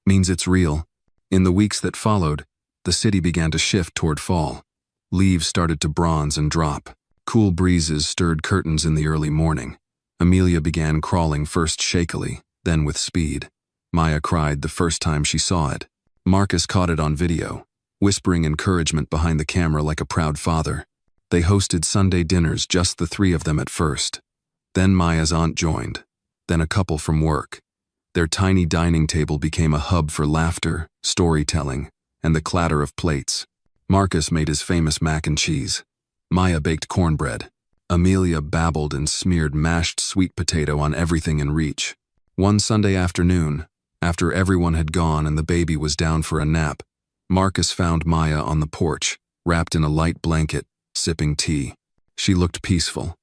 Means it's real. In the weeks that followed, the city began to shift toward fall. Leaves started to bronze and drop. Cool breezes stirred curtains in the early morning. Amelia began crawling, first shakily, then with speed. Maya cried the first time she saw it. Marcus caught it on video, whispering encouragement behind the camera like a proud father. They hosted Sunday dinners, just the 3 of them at first. Then Maya's aunt joined, then a couple from work. Their tiny dining table became a hub for laughter, storytelling, and the clatter of plates. Marcus made his famous mac and cheese. Maya baked cornbread. Amelia babbled and smeared mashed sweet potato on everything in reach. One Sunday afternoon, after everyone had gone and the baby was down for a nap, Marcus found Maya on the porch, wrapped in a light blanket, sipping tea. She looked peaceful.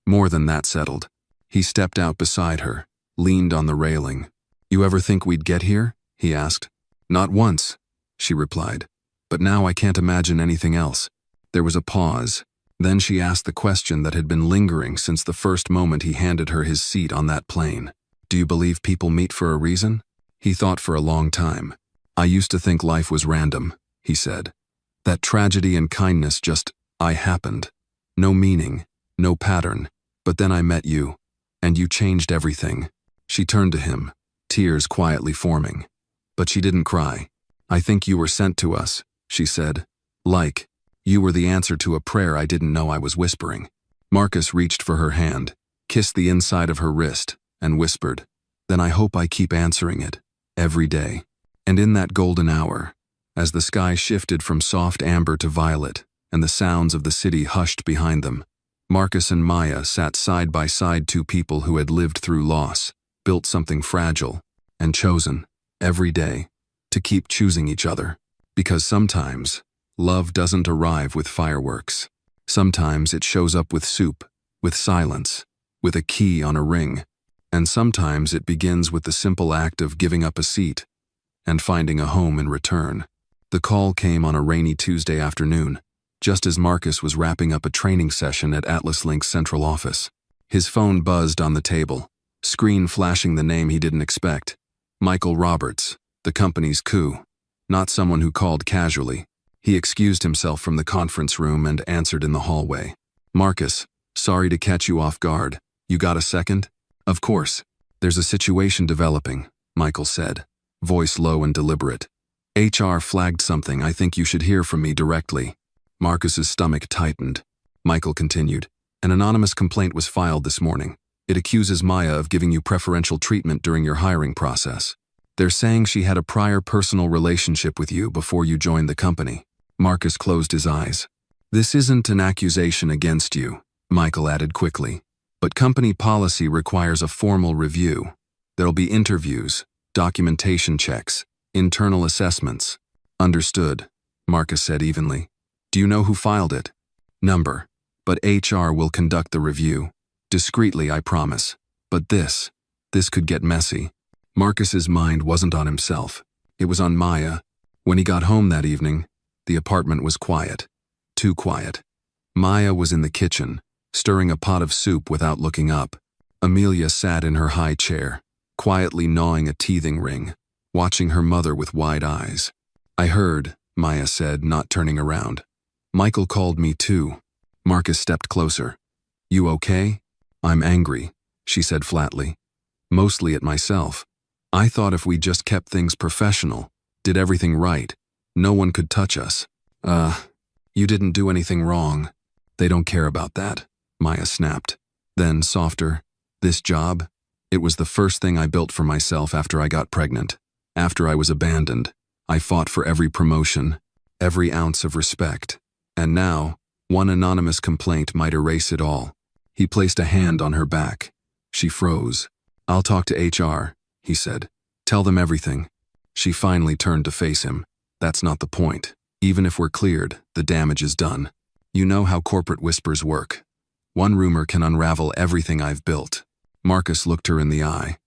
More than that settled. He stepped out beside her, leaned on the railing. "You ever think we'd get here?" he asked. "Not once," she replied. "But now I can't imagine anything else." There was a pause. Then she asked the question that had been lingering since the first moment he handed her his seat on that plane. "Do you believe people meet for a reason?" He thought for a long time. "I used to think life was random," he said. "That tragedy and kindness just, happened. No meaning, no pattern. But then I met you, and you changed everything." She turned to him, tears quietly forming. But she didn't cry. "I think you were sent to us," she said. "Like, you were the answer to a prayer I didn't know I was whispering." Marcus reached for her hand, kissed the inside of her wrist, and whispered, "Then I hope I keep answering it, every day." And in that golden hour, as the sky shifted from soft amber to violet, and the sounds of the city hushed behind them, Marcus and Maya sat side by side, two people who had lived through loss, built something fragile, and chosen, every day, to keep choosing each other. Because sometimes, love doesn't arrive with fireworks. Sometimes it shows up with soup, with silence, with a key on a ring. And sometimes it begins with the simple act of giving up a seat and finding a home in return. The call came on a rainy Tuesday afternoon, just as Marcus was wrapping up a training session at HeartLesson's central office. His phone buzzed on the table, screen flashing the name he didn't expect. Michael Roberts, the company's coup. Not someone who called casually. He excused himself from the conference room and answered in the hallway. "Marcus, sorry to catch you off guard. You got a second?" "Of course. There's a situation developing," Michael said, voice low and deliberate. "HR flagged something I think you should hear from me directly." Marcus's stomach tightened. Michael continued, "An anonymous complaint was filed this morning. It accuses Maya of giving you preferential treatment during your hiring process. They're saying she had a prior personal relationship with you before you joined the company." Marcus closed his eyes. "This isn't an accusation against you," Michael added quickly. "But company policy requires a formal review. There'll be interviews, documentation checks, internal assessments." "Understood," Marcus said evenly. "Do you know who filed it?" "Number. But HR will conduct the review. Discreetly, I promise. But this could get messy." Marcus's mind wasn't on himself. It was on Maya. When he got home that evening, the apartment was quiet. Too quiet. Maya was in the kitchen, stirring a pot of soup without looking up. Amelia sat in her high chair, quietly gnawing a teething ring, watching her mother with wide eyes. "I heard," Maya said, not turning around. "Michael called me too." Marcus stepped closer. "You okay?" "I'm angry," she said flatly. "Mostly at myself. I thought if we just kept things professional, did everything right, no one could touch us." You didn't do anything wrong." "They don't care about that," Maya snapped. Then, softer, "This job? It was the first thing I built for myself after I got pregnant. After I was abandoned, I fought for every promotion, every ounce of respect. And now, one anonymous complaint might erase it all." He placed a hand on her back. She froze. "I'll talk to HR," he said. "Tell them everything." She finally turned to face him. "That's not the point. Even if we're cleared, the damage is done. You know how corporate whispers work. One rumor can unravel everything I've built." Marcus looked her in the eye.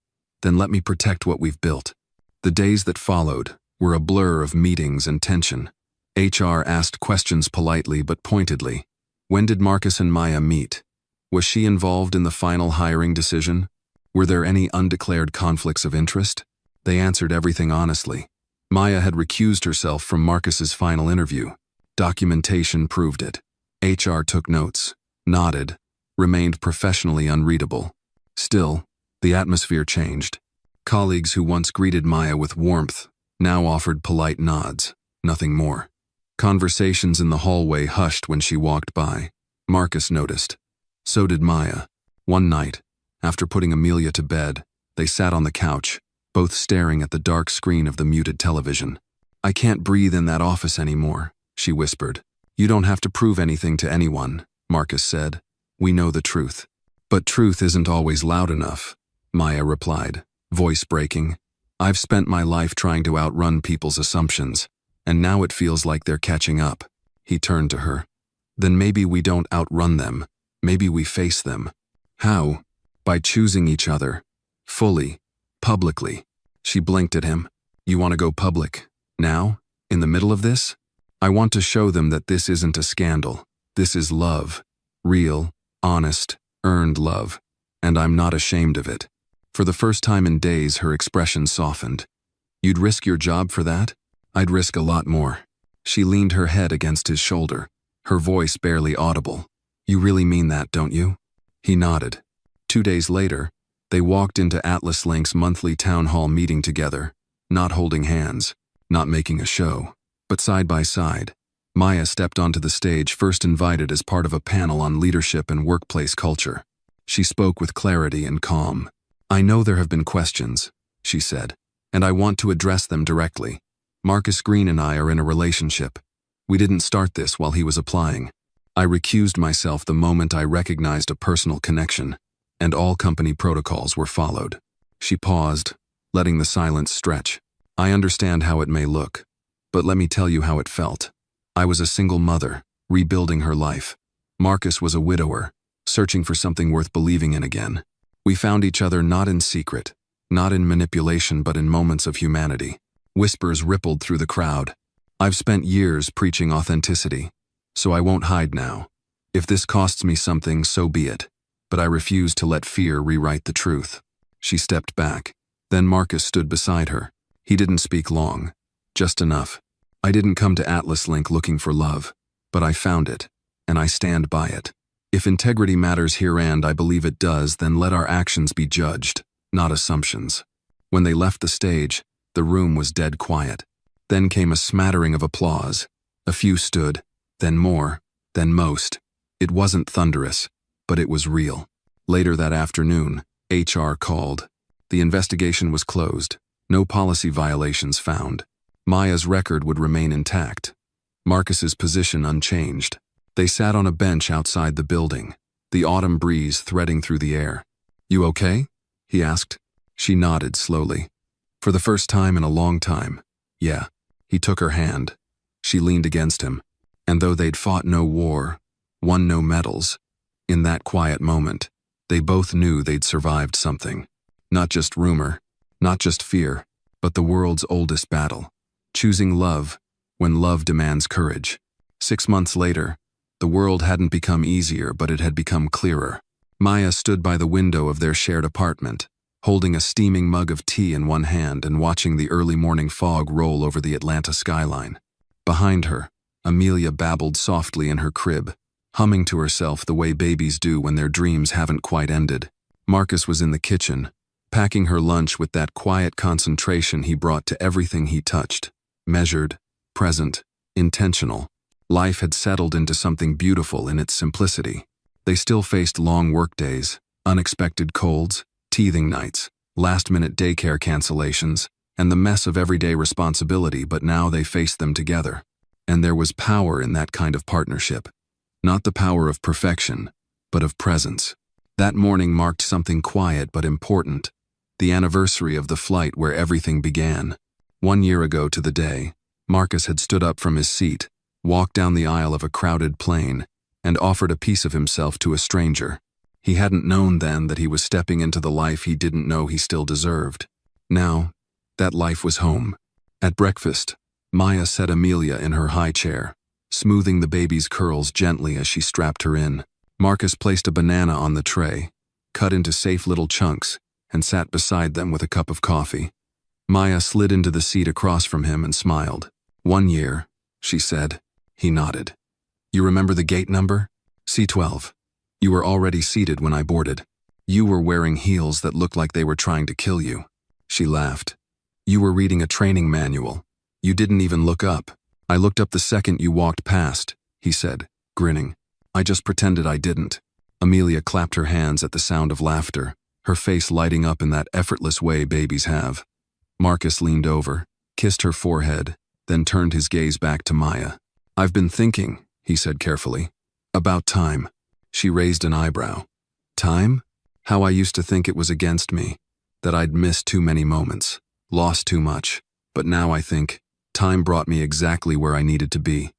"Then let me protect what we've built." The days that followed were a blur of meetings and tension. HR asked questions politely but pointedly. When did Marcus and Maya meet? Was she involved in the final hiring decision? Were there any undeclared conflicts of interest? They answered everything honestly. Maya had recused herself from Marcus's final interview. Documentation proved it. HR took notes, nodded, remained professionally unreadable. Still, the atmosphere changed. Colleagues who once greeted Maya with warmth now offered polite nods, nothing more. Conversations in the hallway hushed when she walked by. Marcus noticed. So did Maya. One night, after putting Amelia to bed, they sat on the couch, both staring at the dark screen of the muted television. "I can't breathe in that office anymore," she whispered. "You don't have to prove anything to anyone," Marcus said. "We know the truth." "But truth isn't always loud enough," Maya replied, voice breaking. "I've spent my life trying to outrun people's assumptions, and now it feels like they're catching up." He turned to her. "Then maybe we don't outrun them. Maybe we face them." "How?" "By choosing each other. Fully. Publicly." She blinked at him. "You want to go public? Now? In the middle of this?" "I want to show them that this isn't a scandal. This is love. Real, honest, earned love. And I'm not ashamed of it." For the first time in days, her expression softened. "You'd risk your job for that?" "I'd risk a lot more." She leaned her head against his shoulder, her voice barely audible. "You really mean that, don't you?" He nodded. 2 days later, they walked into HeartLess's monthly town hall meeting together, not holding hands, not making a show, but side by side. Maya stepped onto the stage, first invited as part of a panel on leadership and workplace culture. She spoke with clarity and calm. "I know there have been questions," she said, "and I want to address them directly. Marcus Green and I are in a relationship. We didn't start this while he was applying. I recused myself the moment I recognized a personal connection, and all company protocols were followed." She paused, letting the silence stretch. "I understand how it may look, but let me tell you how it felt. I was a single mother, rebuilding her life. Marcus was a widower, searching for something worth believing in again. We found each other not in secret, not in manipulation, but in moments of humanity." Whispers rippled through the crowd. "I've spent years preaching authenticity, so I won't hide now. If this costs me something, so be it. But I refuse to let fear rewrite the truth." She stepped back. Then Marcus stood beside her. He didn't speak long, just enough. "I didn't come to HeartLesson looking for love, but I found it, and I stand by it. If integrity matters here, and I believe it does, then let our actions be judged, not assumptions." When they left the stage, the room was dead quiet. Then came a smattering of applause. A few stood, then more, then most. It wasn't thunderous, but it was real. Later that afternoon, HR called. The investigation was closed. No policy violations found. Maya's record would remain intact. Marcus's position unchanged. They sat on a bench outside the building, the autumn breeze threading through the air. "You okay?" he asked. She nodded slowly. "For the first time in a long time." "Yeah." He took her hand. She leaned against him. And though they'd fought no war, won no medals, in that quiet moment, they both knew they'd survived something. Not just rumor, not just fear, but the world's oldest battle. Choosing love when love demands courage. 6 months later, the world hadn't become easier, but it had become clearer. Maya stood by the window of their shared apartment, holding a steaming mug of tea in one hand and watching the early morning fog roll over the Atlanta skyline. Behind her, Amelia babbled softly in her crib, humming to herself the way babies do when their dreams haven't quite ended. Marcus was in the kitchen, packing her lunch with that quiet concentration he brought to everything he touched. Measured, present, intentional. Life had settled into something beautiful in its simplicity. They still faced long workdays, unexpected colds, teething nights, last-minute daycare cancellations, and the mess of everyday responsibility, but now they faced them together. And there was power in that kind of partnership. Not the power of perfection, but of presence. That morning marked something quiet but important, the anniversary of the flight where everything began. 1 year ago to the day, Marcus had stood up from his seat, walked down the aisle of a crowded plane, and offered a piece of himself to a stranger. He hadn't known then that he was stepping into the life he didn't know he still deserved. Now, that life was home. At breakfast, Maya set Amelia in her high chair, smoothing the baby's curls gently as she strapped her in. Marcus placed a banana on the tray, cut into safe little chunks, and sat beside them with a cup of coffee. Maya slid into the seat across from him and smiled. 1 year, she said. He nodded. "You remember the gate number? C12. You were already seated when I boarded. You were wearing heels that looked like they were trying to kill you." She laughed. "You were reading a training manual. You didn't even look up. I looked up the second you walked past," he said, grinning. "I just pretended I didn't." Amelia clapped her hands at the sound of laughter, her face lighting up in that effortless way babies have. Marcus leaned over, kissed her forehead, then turned his gaze back to Maya. "I've been thinking," he said carefully, "about time." She raised an eyebrow. "Time? How I used to think it was against me, that I'd missed too many moments, lost too much. But now I think, time brought me exactly where I needed to be."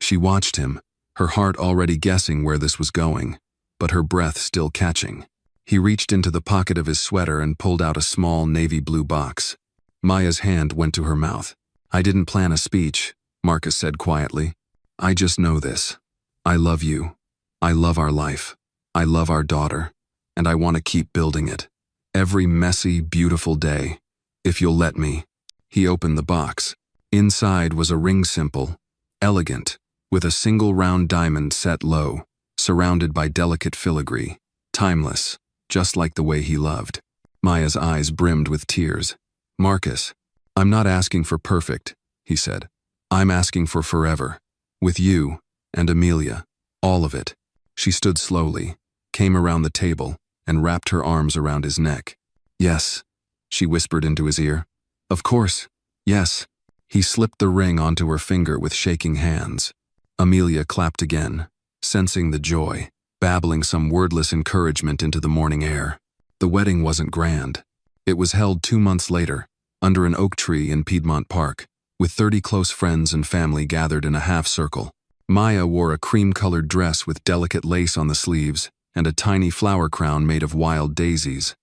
She watched him, her heart already guessing where this was going, but her breath still catching. He reached into the pocket of his sweater and pulled out a small navy blue box. Maya's hand went to her mouth. "I didn't plan a speech," Marcus said quietly. "I just know this. I love you. I love our life. I love our daughter. And I want to keep building it. Every messy, beautiful day. If you'll let me." He opened the box. Inside was a ring symbol, elegant, with a single round diamond set low, surrounded by delicate filigree, timeless, just like the way he loved. Maya's eyes brimmed with tears. "Marcus, I'm not asking for perfect," he said. "I'm asking for forever. With you and Amelia. All of it." She stood slowly, came around the table, and wrapped her arms around his neck. "Yes," she whispered into his ear. "Of course, yes." He slipped the ring onto her finger with shaking hands. Amelia clapped again, sensing the joy, babbling some wordless encouragement into the morning air. The wedding wasn't grand. It was held 2 months later, under an oak tree in Piedmont Park, with 30 close friends and family gathered in a half circle. Maya wore a cream-colored dress with delicate lace on the sleeves and a tiny flower crown made of wild daisies.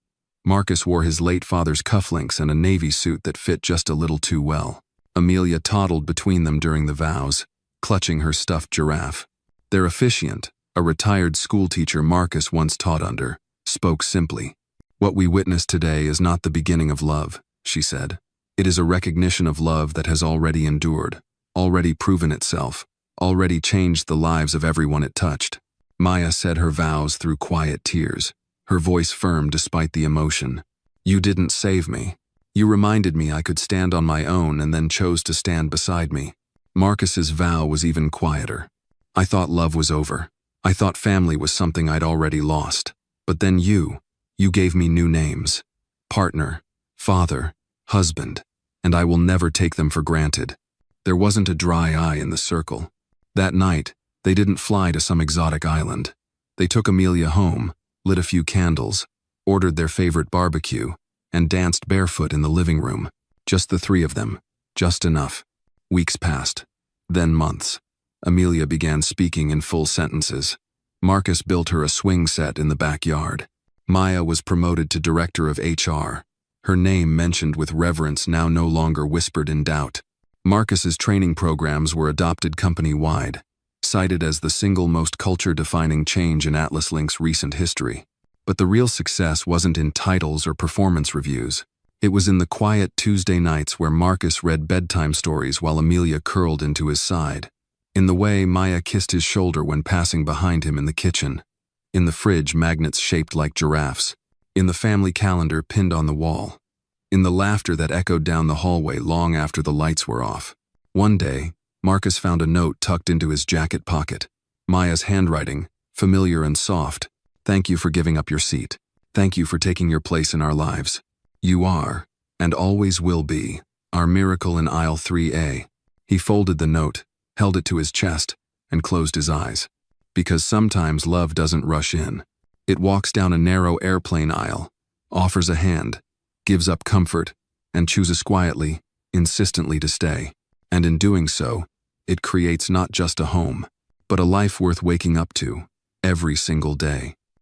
Marcus wore his late father's cufflinks and a navy suit that fit just a little too well. Amelia toddled between them during the vows, clutching her stuffed giraffe. Their officiant, a retired schoolteacher Marcus once taught under, spoke simply. "What we witness today is not the beginning of love," she said. "It is a recognition of love that has already endured, already proven itself, already changed the lives of everyone it touched." Maya said her vows through quiet tears, her voice firm despite the emotion. "You didn't save me. You reminded me I could stand on my own and then chose to stand beside me." Marcus's vow was even quieter. "I thought love was over. I thought family was something I'd already lost. But then you gave me new names. Partner, father, husband, and I will never take them for granted." There wasn't a dry eye in the circle. That night, they didn't fly to some exotic island. They took Amelia home, lit a few candles, ordered their favorite barbecue, and danced barefoot in the living room. Just the 3 of them. Just enough. Weeks passed. Then months. Amelia began speaking in full sentences. Marcus built her a swing set in the backyard. Maya was promoted to director of HR. Her name mentioned with reverence, now no longer whispered in doubt. Marcus's training programs were adopted company-wide, cited as the single most culture-defining change in AtlasLink's recent history. But the real success wasn't in titles or performance reviews. It was in the quiet Tuesday nights where Marcus read bedtime stories while Amelia curled into his side. In the way Maya kissed his shoulder when passing behind him in the kitchen. In the fridge, magnets shaped like giraffes. In the family calendar pinned on the wall. In the laughter that echoed down the hallway long after the lights were off. One day, Marcus found a note tucked into his jacket pocket. Maya's handwriting, familiar and soft. "Thank you for giving up your seat. Thank you for taking your place in our lives. You are, and always will be, our miracle in aisle 3A. He folded the note, held it to his chest, and closed his eyes. Because sometimes love doesn't rush in. It walks down a narrow airplane aisle, offers a hand, gives up comfort, and chooses quietly, insistently to stay. And in doing so, it creates not just a home, but a life worth waking up to, every single day.